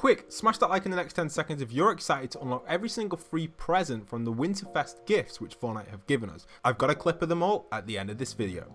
quick, smash that like in the next 10 seconds if you're excited to unlock every single free present from the Winterfest gifts which Fortnite have given us. I've got a clip of them all at the end of this video.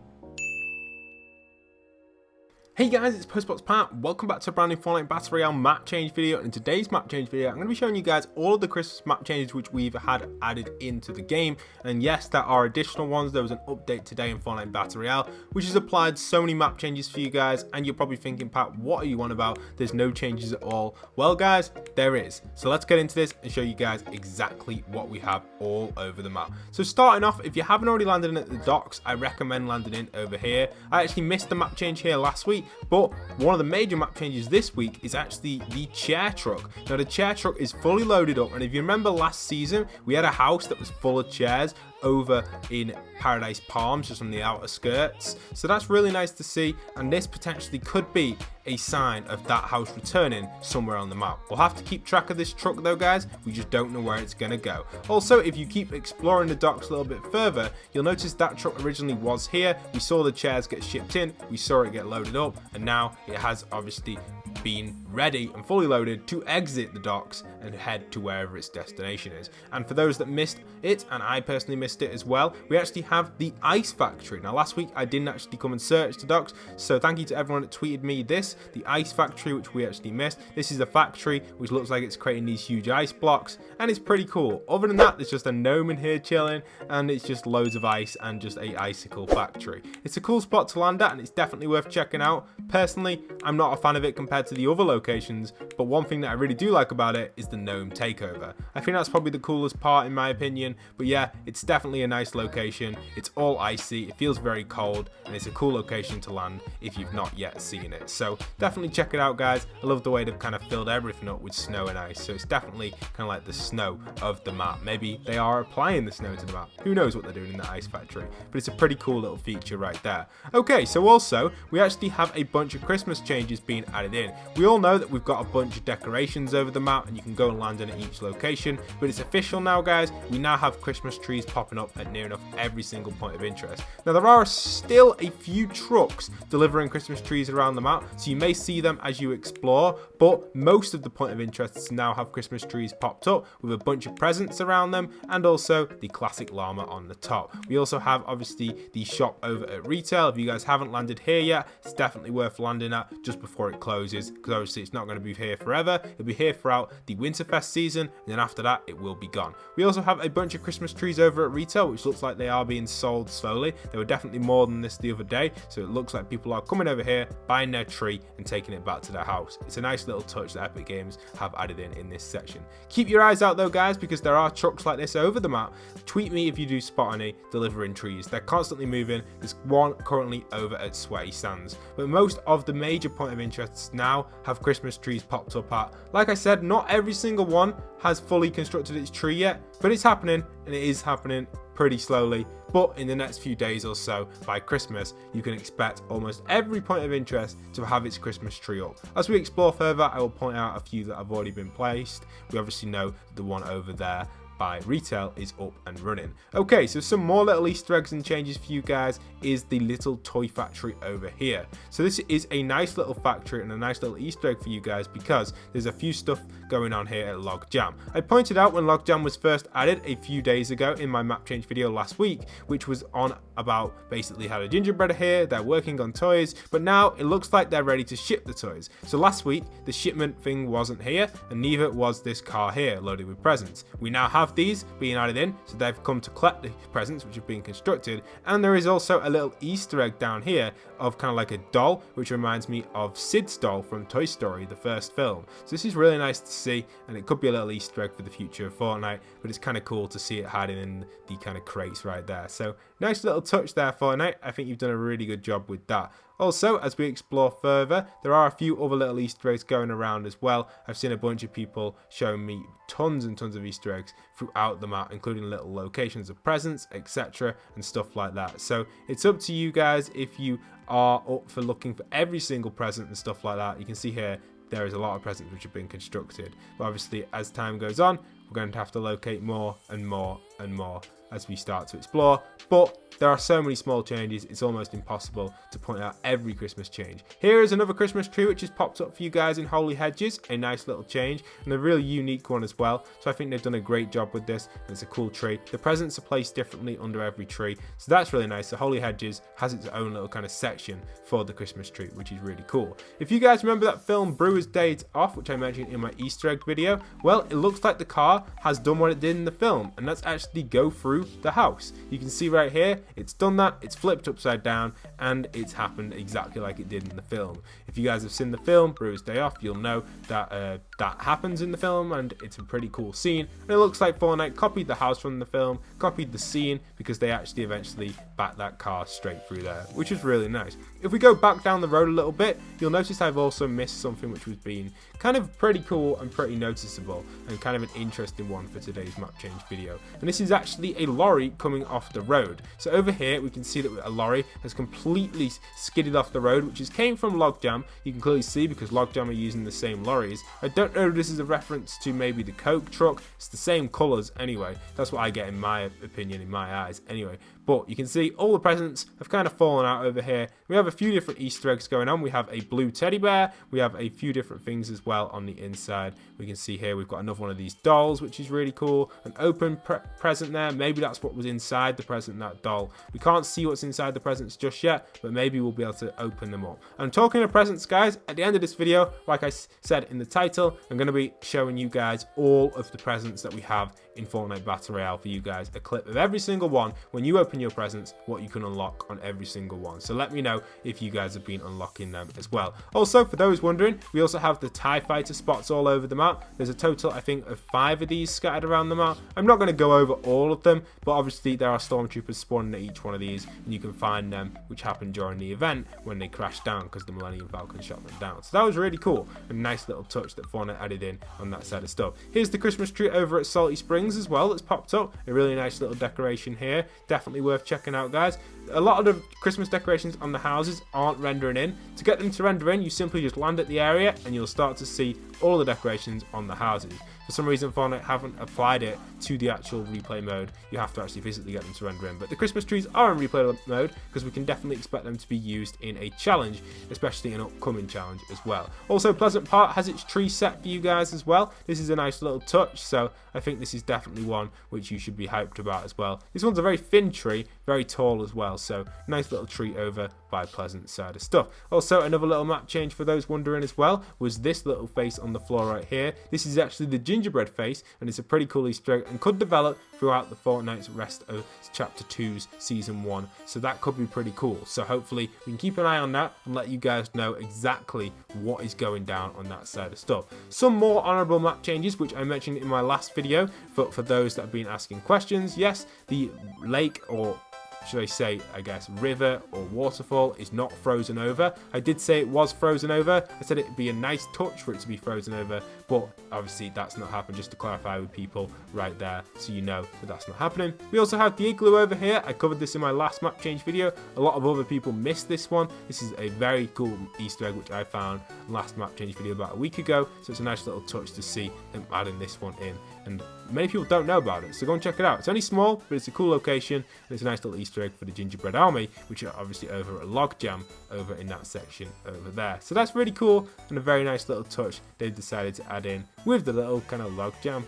Hey guys, it's Postboxpat. Welcome back to a brand new Fortnite Battle Royale map change video. And in today's map change video, I'm going to be showing you guys all of the Christmas map changes which we've had added into the game. And yes, there are additional ones. There was an update today in Fortnite Battle Royale, which has applied so many map changes for you guys. And you're probably thinking, Pat, what are you on about? There's no changes at all. Well guys, there is. So let's get into this and show you guys exactly what we have all over the map. So starting off, if you haven't already landed in at the docks, I recommend landing in over here. I actually missed the map change here last week, but one of the major map changes this week is actually the chair truck. Now the chair truck is fully loaded up, and if you remember last season, we had a house that was full of chairs over in Paradise Palms, just on the outer skirts. So that's really nice to see, and this potentially could be a sign of that house returning somewhere on the map. We'll have to keep track of this truck though guys, we just don't know where it's gonna go. Also, if you keep exploring the docks a little bit further, you'll notice that truck originally was here. We saw the chairs get shipped in, we saw it get loaded up, and now it has obviously been ready and fully loaded to exit the docks and head to wherever its destination is. And for those that missed it, and I personally missed it as well, we actually have the ice factory. Now last week I didn't actually come and search the docks, so thank you to everyone that tweeted me this, the ice factory, which we actually missed. This is a factory which looks like it's creating these huge ice blocks, and it's pretty cool. Other than that, there's just a gnome in here chilling, and it's just loads of ice and just a icicle factory. It's a cool spot to land at, and it's definitely worth checking out. Personally, I'm not a fan of it compared to the other locations, but one thing that I really do like about it is the gnome takeover. I think that's probably the coolest part in my opinion, but yeah, it's definitely a nice location. It's all icy, it feels very cold, and it's a cool location to land if you've not yet seen it. So definitely check it out guys. I love the way they've kind of filled everything up with snow and ice, so it's definitely kind of like the snow of the map. Maybe they are applying the snow to the map, who knows what they're doing in the ice factory, but it's a pretty cool little feature right there. Okay, so also we actually have a bunch of Christmas changes being added in. We all know that we've got a bunch of decorations over the map and you can go and land in at each location, but it's official now guys. We now have Christmas trees popping up at near enough every single point of interest. Now there are still a few trucks delivering Christmas trees around the map, so you may see them as you explore, but most of the point of interests now have Christmas trees popped up with a bunch of presents around them, and also the classic llama on the top. We also have obviously the shop over at retail. If you guys haven't landed here yet, it's definitely worth landing at just before it closes, because obviously it's not going to be here forever. It'll be here throughout the Winterfest season, and then after that it will be gone. We also have a bunch of Christmas trees over at retail, which looks like they are being sold slowly. There were definitely more than this the other day, so it looks like people are coming over here, buying their tree and taking it back to their house. It's a nice little touch that Epic Games have added in this section. Keep your eyes out though guys, because there are trucks like this over the map. Tweet me if you do spot any delivering trees. They're constantly moving. There's one currently over at Sweaty Sands, but most of the major point of interests now have Christmas trees popped up at. Like I said, not every single one has fully constructed its tree yet, but it's happening, and it is happening pretty slowly. But in the next few days or so, by Christmas, you can expect almost every point of interest to have its Christmas tree up. As we explore further, I will point out a few that have already been placed. We obviously know the one over there by retail is up and running. Okay, so some more little Easter eggs and changes for you guys is the little toy factory over here. So this is a nice little factory and a nice little Easter egg for you guys, because there's a few stuff going on here at Log Jam. I pointed out when Log Jam was first added a few days ago in my map change video last week, which was on about basically how the gingerbread are here, they're working on toys, but now it looks like they're ready to ship the toys. So last week the shipment thing wasn't here, and neither was this car here loaded with presents. We now have these being added in, so they've come to collect the presents which have been constructed. And there is also a little Easter egg down here of kind of like a doll, which reminds me of Sid's doll from Toy Story, the first film. So this is really nice to see, and it could be a little Easter egg for the future of Fortnite, but it's kind of cool to see it hiding in the kind of crates right there. So nice little touch there, Fortnite. I think you've done a really good job with that. Also, as we explore further, there are a few other little Easter eggs going around as well. I've seen a bunch of people showing me tons and tons of Easter eggs throughout the map, including little locations of presents, etc. and stuff like that. So it's up to you guys if you are up for looking for every single present and stuff like that. You can see here there is a lot of presents which have been constructed, but obviously as time goes on, we're going to have to locate more and more and more as we start to explore, but there are so many small changes, it's almost impossible to point out every Christmas change. Here is another Christmas tree which has popped up for you guys in Holy Hedges, a nice little change, and a really unique one as well. So I think they've done a great job with this, and it's a cool tree. The presents are placed differently under every tree, so that's really nice. The Holy Hedges has its own little kind of section for the Christmas tree, which is really cool. If you guys remember that film Brewer's Days Off, which I mentioned in my Easter egg video, well, it looks like the car has done what it did in the film, and that's actually go through the house. You can see right here, it's done that, it's flipped upside down, and it's happened exactly like it did in the film. If you guys have seen the film Brewer's Day Off, you'll know that that happens in the film, and it's a pretty cool scene. And it looks like Fortnite copied the house from the film, copied the scene, because they actually eventually backed that car straight through there, which is really nice. If we go back down the road a little bit, you'll notice I've also missed something which was being kind of pretty cool and pretty noticeable, and kind of an interesting one for today's map change video. And this is actually a lorry coming off the road. So over here we can see that a lorry has completely skidded off the road, which came from Logjam. You can clearly see because Logjam are using the same lorries. I don't know if this is a reference to maybe the Coke truck. It's the same colours anyway. That's what I get in my opinion, in my eyes anyway. But you can see all the presents have kind of fallen out over here. We have a few different Easter eggs going on. We have a blue teddy bear. We have a few different things as well on the inside. We can see here we've got another one of these dolls, which is really cool. An open present there. Maybe that's what was inside the present in that doll. We can't see what's inside the presents just yet, but maybe we'll be able to open them up. And talking of presents, guys, at the end of this video, like I said in the title, I'm going to be showing you guys all of the presents that we have in Fortnite Battle Royale for you guys. A clip of every single one when you open your presents, what you can unlock on every single one. So let me know if you guys have been unlocking them as well. Also, for those wondering, we also have the TIE fighter spots all over the map. There's a total, I think, of 5 of these scattered around the map. I'm not going to go over all of them, but obviously there are stormtroopers spawning at each one of these, and you can find them, which happened during the event when they crashed down because the Millennium Falcon shot them down. So that was really cool. A nice little touch that Fortnite added in on that side of stuff. Here's the Christmas tree over at Salty Springs as well that's popped up. A really nice little decoration here. Definitely worth checking out, guys. A lot of the Christmas decorations on the houses aren't rendering in. To get them to render in, you simply just land at the area and you'll start to see all the decorations on the houses. For some reason, Fortnite haven't applied it to the actual replay mode. You have to actually physically get them to render in. But the Christmas trees are in replay mode because we can definitely expect them to be used in a challenge, especially an upcoming challenge as well. Also, Pleasant Park has its tree set for you guys as well. This is a nice little touch, so I think this is definitely one which you should be hyped about as well. This one's a very thin tree, very tall as well, so nice little tree over by Pleasant side of stuff. Also, another little map change for those wondering as well was this little face on the floor right here. This is actually the Gingerbread Face, and it's a pretty cool Easter egg and could develop throughout the Fortnite's rest of Chapter 2's Season 1, so that could be pretty cool. So hopefully we can keep an eye on that and let you guys know exactly what is going down on that side of stuff. Some more honourable map changes, which I mentioned in my last video, but for those that have been asking questions, yes, the lake, or should I say, I guess, river or waterfall is not frozen over. I did say it was frozen over. I said it'd be a nice touch for it to be frozen over, but obviously that's not happened, just to clarify with people right there so you know that that's not happening. We also have the Igloo over here. I covered this in my last map change video. A lot of other people missed this one. This is a very cool Easter egg which I found last map change video about a week ago, so it's a nice little touch to see them adding this one in, and many people don't know about it, so go and check it out. It's only small, but it's a cool location, and it's a nice little Easter egg for the Gingerbread Army, which are obviously over at Logjam over in that section over there. So that's really cool and a very nice little touch they've decided to add in with the little kind of Logjam.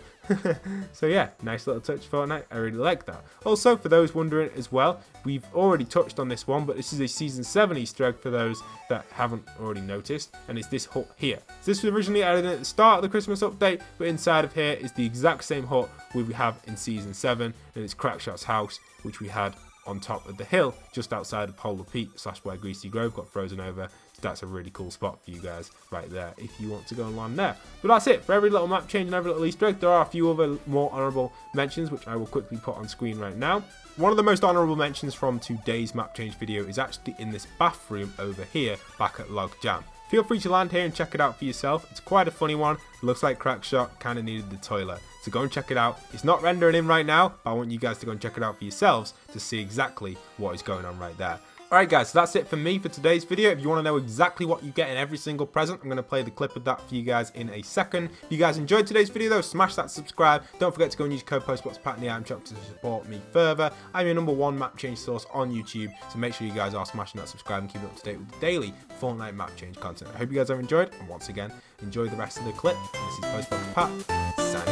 So yeah, nice little touch, Fortnite. I really like that. Also, for those wondering as well, we've already touched on this one, but this is a Season 7 Easter egg for those that haven't already noticed, and it's this hut here. So this was originally added in at the start of the Christmas update, but inside of here is the exact same hut we have in Season 7, and it's Crackshot's house, which we had on top of the hill just outside of Polar Peak / where Greasy Grove got frozen over. So that's a really cool spot for you guys right there if you want to go and land there. But that's it for every little map change and every little Easter egg. There are a few other more honourable mentions which I will quickly put on screen right now. One of the most honourable mentions from today's map change video is actually in this bathroom over here back at Logjam. Feel free to land here and check it out for yourself. It's quite a funny one. It looks like Crackshot kind of needed the toilet. So go and check it out. It's not rendering in right now, but I want you guys to go and check it out for yourselves to see exactly what is going on right there. Alright guys, so that's it for me for today's video. If you want to know exactly what you get in every single present, I'm going to play the clip of that for you guys in a second. If you guys enjoyed today's video though, smash that subscribe. Don't forget to go and use code Postboxpat in the item shop to support me further. I'm your #1 map change source on YouTube, so make sure you guys are smashing that subscribe and keeping up to date with the daily Fortnite map change content. I hope you guys have enjoyed, and once again, enjoy the rest of the clip. This is Postboxpat, signing